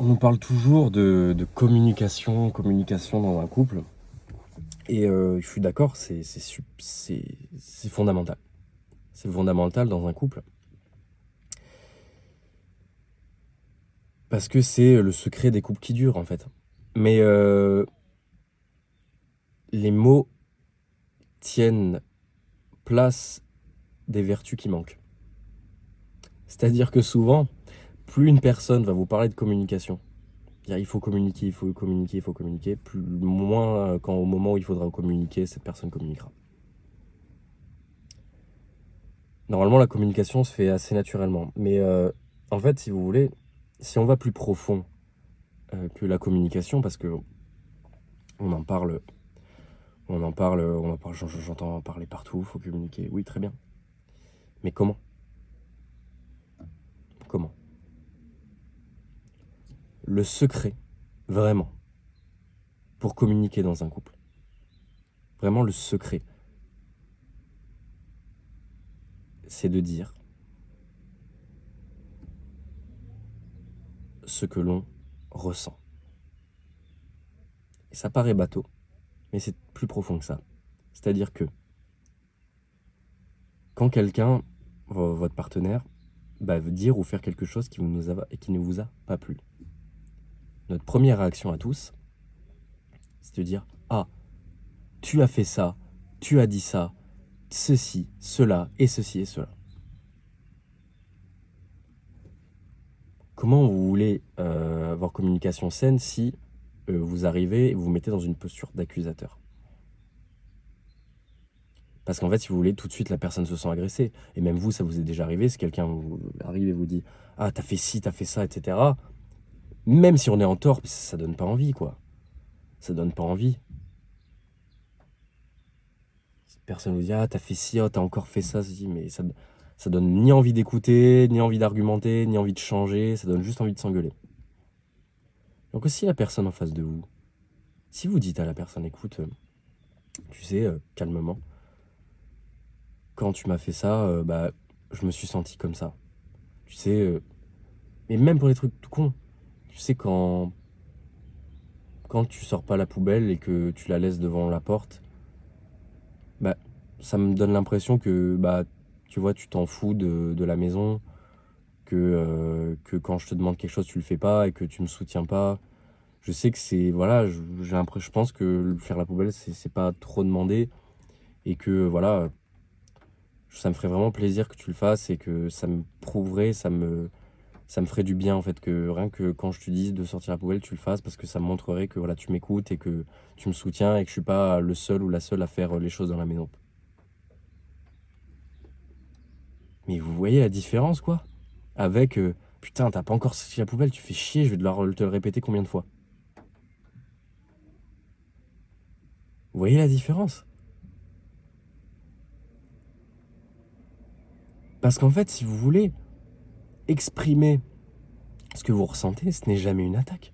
nous parle toujours de communication dans un couple. Et je suis d'accord, c'est fondamental. C'est fondamental dans un couple. Parce que c'est le secret des couples qui durent, en fait. Mais les mots tiennent place des vertus qui manquent. C'est-à-dire que souvent, plus une personne va vous parler de communication, dire il faut communiquer, il faut communiquer, il faut communiquer, plus moins quand au moment où il faudra communiquer, cette personne communiquera. Normalement, la communication se fait assez naturellement. Mais en fait, si vous voulez, si on va plus profond que la communication, parce que on en parle, j'entends parler partout, il faut communiquer. Oui, très bien. Mais comment? Comment? Le secret, vraiment, pour communiquer dans un couple, vraiment le secret, c'est de dire ce que l'on ressent. Et ça paraît bateau, mais c'est plus profond que ça. C'est-à-dire que quand quelqu'un, votre partenaire, veut dire ou faire quelque chose qui ne vous a pas plu, notre première réaction à tous, c'est de dire « Ah, tu as fait ça, tu as dit ça, ceci, cela, et ceci et cela. » Comment vous voulez avoir communication saine si vous arrivez et vous vous mettez dans une posture d'accusateur? Parce qu'en fait, si vous voulez, tout de suite, la personne se sent agressée. Et même vous, ça vous est déjà arrivé, si quelqu'un arrive et vous dit « Ah, t'as fait ci, t'as fait ça, etc. » Même si on est en tort, ça donne pas envie, quoi. Ça donne pas envie. Cette personne vous dit « Ah, t'as fait ci, oh, t'as encore fait ça. » Mais ça donne ni envie d'écouter, ni envie d'argumenter, ni envie de changer. Ça donne juste envie de s'engueuler. Donc si la personne en face de vous, si vous dites à la personne « Écoute, tu sais, calmement, quand tu m'as fait ça, je me suis senti comme ça. Tu sais, mais même pour les trucs tout cons, tu sais, quand tu sors pas la poubelle et que tu la laisses devant la porte, ça me donne l'impression que, tu vois, tu t'en fous de la maison, que quand je te demande quelque chose, tu le fais pas et que tu me soutiens pas. Je sais que c'est, voilà, je pense que faire la poubelle, c'est pas trop demandé et que, voilà, ça me ferait vraiment plaisir que tu le fasses et que ça me prouverait, ça me ferait du bien en fait, que rien que quand je te dis de sortir la poubelle, tu le fasses parce que ça me montrerait que voilà, tu m'écoutes et que tu me soutiens et que je suis pas le seul ou la seule à faire les choses dans la maison. Mais vous voyez la différence quoi? Avec putain, t'as pas encore sorti la poubelle, tu fais chier, je vais te le répéter combien de fois? Vous voyez la différence? Parce qu'en fait, si vous voulez exprimer ce que vous ressentez, ce n'est jamais une attaque.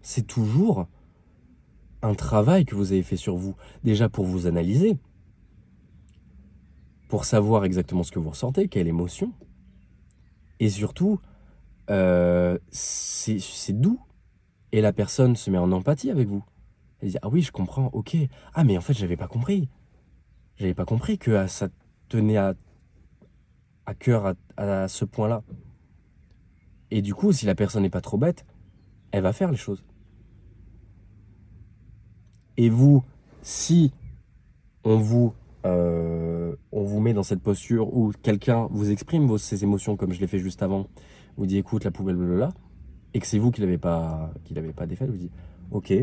C'est toujours un travail que vous avez fait sur vous, déjà pour vous analyser, pour savoir exactement ce que vous ressentez, quelle émotion, et surtout, c'est doux, et la personne se met en empathie avec vous. Elle dit « Ah oui, je comprends, ok. Ah mais en fait, j'avais pas compris. J'avais pas compris que ça tenait à cœur à ce point-là. » Et du coup, si la personne n'est pas trop bête, elle va faire les choses. Et vous, si on vous met dans cette posture où quelqu'un vous exprime ses émotions comme je l'ai fait juste avant, vous dit écoute la poubelle blablabla, et que c'est vous qui l'avez pas défaite, vous dit ok,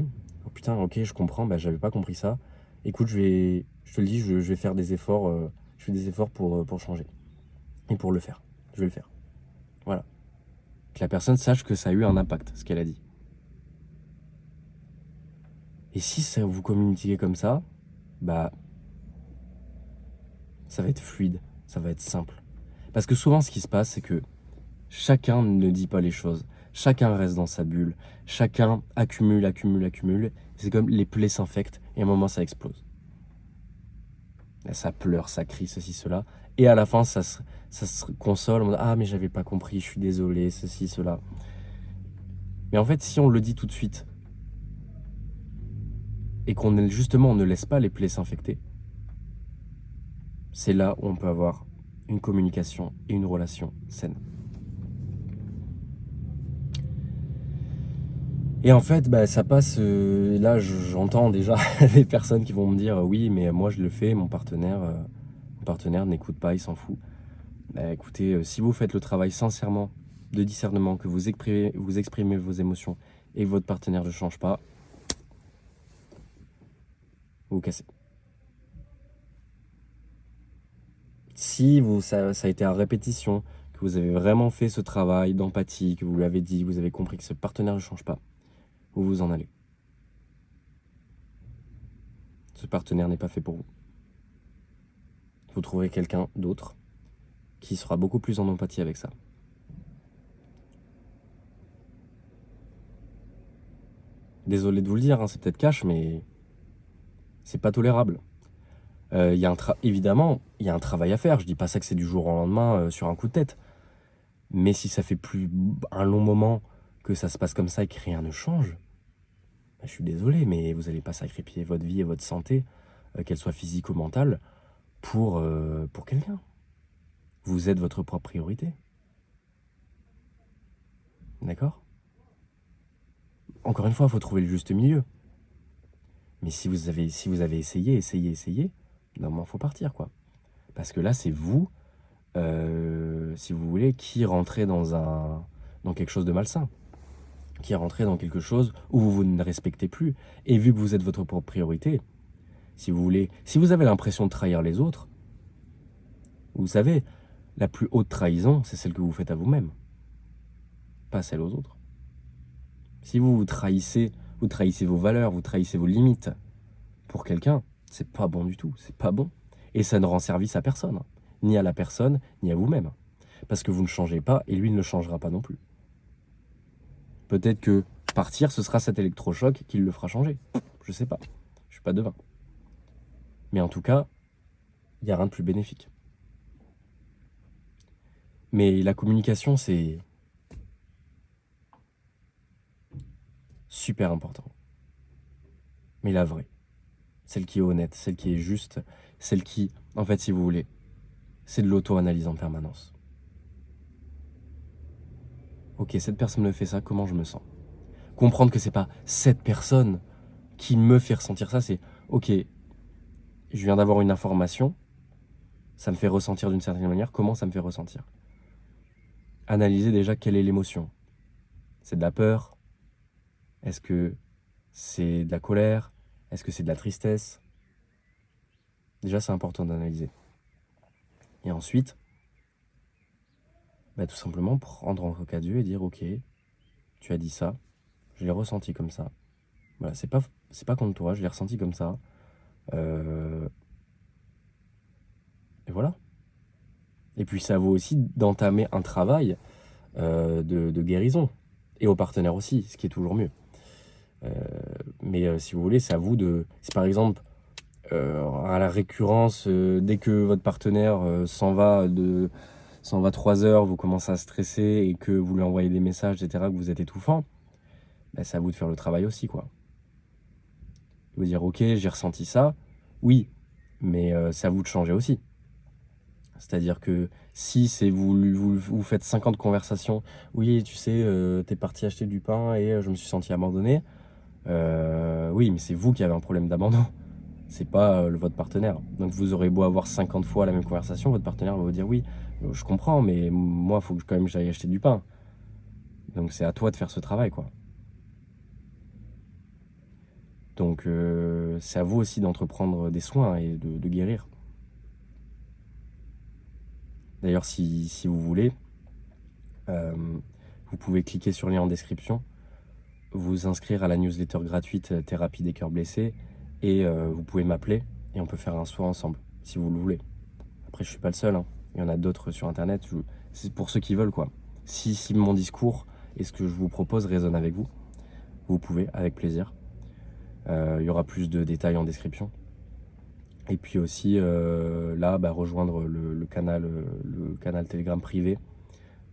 oh putain ok je comprends, j'avais pas compris ça, écoute je te le dis, je vais faire des efforts, je fais des efforts pour changer et pour le faire, je vais le faire, voilà, que la personne sache que ça a eu un impact ce qu'elle a dit. Et si ça, vous communiquez comme ça, ça va être fluide, ça va être simple. Parce que souvent, ce qui se passe, c'est que chacun ne dit pas les choses. Chacun reste dans sa bulle. Chacun accumule. C'est comme les plaies s'infectent et à un moment, ça explose. Là, ça pleure, ça crie, ceci, cela. Et à la fin, ça se console, on dit, ah mais j'avais pas compris, je suis désolé, ceci, cela. Mais en fait, si on le dit tout de suite, et qu'on justement on ne laisse pas les plaies s'infecter, c'est là où on peut avoir une communication et une relation saine. Et en fait, bah, ça passe. Là, j'entends déjà des personnes qui vont me dire oui, mais moi je le fais, mon partenaire n'écoute pas, il s'en fout. Bah, écoutez, si vous faites le travail sincèrement de discernement, que vous exprimez vos émotions et que votre partenaire ne change pas, vous cassez. Si ça a été à répétition, que vous avez vraiment fait ce travail d'empathie, que vous lui avez dit, vous avez compris que ce partenaire ne change pas, vous vous en allez. Ce partenaire n'est pas fait pour vous. Vous trouverez quelqu'un d'autre qui sera beaucoup plus en empathie avec ça. Désolé de vous le dire, hein, c'est peut-être cash, mais c'est pas tolérable. Évidemment, il y a un travail à faire. Je dis pas ça que c'est du jour au lendemain sur un coup de tête. Mais si ça fait plus un long moment que ça se passe comme ça et que rien ne change, bah, je suis désolé, mais vous n'allez pas sacrifier votre vie et votre santé, qu'elle soit physique ou mentale, pour quelqu'un. Vous êtes votre propre priorité. D'accord ? Encore une fois, il faut trouver le juste milieu. Mais si vous avez essayé, normalement, il faut partir, quoi. Parce que là, c'est vous, si vous voulez, qui rentrez dans quelque chose de malsain. Qui rentrez dans quelque chose où vous ne respectez plus. Et vu que vous êtes votre propre priorité, si vous avez l'impression de trahir les autres, vous savez, la plus haute trahison, c'est celle que vous faites à vous-même, pas celle aux autres. Si vous trahissez vos valeurs, vous trahissez vos limites pour quelqu'un, c'est pas bon du tout, c'est pas bon. Et ça ne rend service à personne, hein. Ni à la personne, ni à vous-même. Parce que vous ne changez pas et lui ne le changera pas non plus. Peut-être que partir, ce sera cet électrochoc qui le fera changer. Je sais pas, je suis pas devin. Mais en tout cas, il n'y a rien de plus bénéfique. Mais la communication, c'est super important. Mais la vraie. Celle qui est honnête, celle qui est juste, celle qui, en fait, si vous voulez, c'est de l'auto-analyse en permanence. Ok, cette personne me fait ça, comment je me sens ? Comprendre que c'est pas cette personne qui me fait ressentir ça, c'est ok, je viens d'avoir une information, ça me fait ressentir d'une certaine manière, comment ça me fait ressentir ? Analyser déjà quelle est l'émotion. C'est de la peur ? Est-ce que c'est de la colère ? Est-ce que c'est de la tristesse ? Déjà, c'est important d'analyser. Et ensuite, tout simplement prendre en cas Dieu et dire ok, tu as dit ça, je l'ai ressenti comme ça. Voilà, c'est pas contre toi, je l'ai ressenti comme ça. Et voilà. Et puis ça vaut aussi d'entamer un travail de guérison. Et au partenaire aussi, ce qui est toujours mieux. Mais si vous voulez, c'est à vous de... Si par exemple, à la récurrence, dès que votre partenaire s'en va 3 heures, vous commencez à stresser et que vous lui envoyez des messages, etc., que vous êtes étouffant, c'est à vous de faire le travail aussi, quoi. Vous dire, ok, j'ai ressenti ça, oui, mais c'est à vous de changer aussi. C'est-à-dire que si c'est vous faites 50 conversations, oui, tu sais, t'es parti acheter du pain et je me suis senti abandonné, oui, mais c'est vous qui avez un problème d'abandon, c'est pas votre partenaire. Donc vous aurez beau avoir 50 fois la même conversation, votre partenaire va vous dire oui, je comprends, mais moi, il faut que quand même j'aille acheter du pain. Donc c'est à toi de faire ce travail, quoi. Donc c'est à vous aussi d'entreprendre des soins et de guérir. D'ailleurs, si vous voulez, vous pouvez cliquer sur le lien en description, vous inscrire à la newsletter gratuite Thérapie des cœurs blessés, et vous pouvez m'appeler et on peut faire un soin ensemble, si vous le voulez. Après, je suis pas le seul, hein. Il y en a d'autres sur Internet, c'est pour ceux qui veulent, quoi. Si mon discours et ce que je vous propose résonne avec vous, vous pouvez, avec plaisir. Il y aura plus de détails en description. Et puis aussi, là, rejoindre le canal Telegram privé,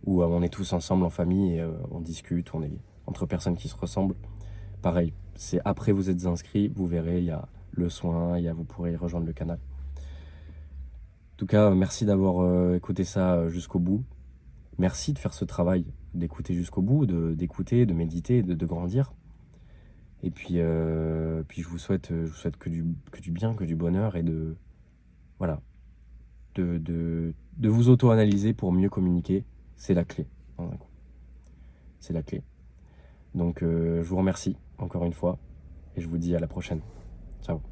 où on est tous ensemble en famille et on discute, on est entre personnes qui se ressemblent. Pareil, c'est après vous êtes inscrit, vous verrez, il y a le soin, vous pourrez rejoindre le canal. En tout cas, merci d'avoir écouté ça jusqu'au bout. Merci de faire ce travail, d'écouter jusqu'au bout, d'écouter, de méditer, de grandir. Et puis je vous souhaite que du bien, que du bonheur et voilà, de vous auto-analyser pour mieux communiquer. C'est la clé. C'est la clé. Donc je vous remercie encore une fois et je vous dis à la prochaine. Ciao.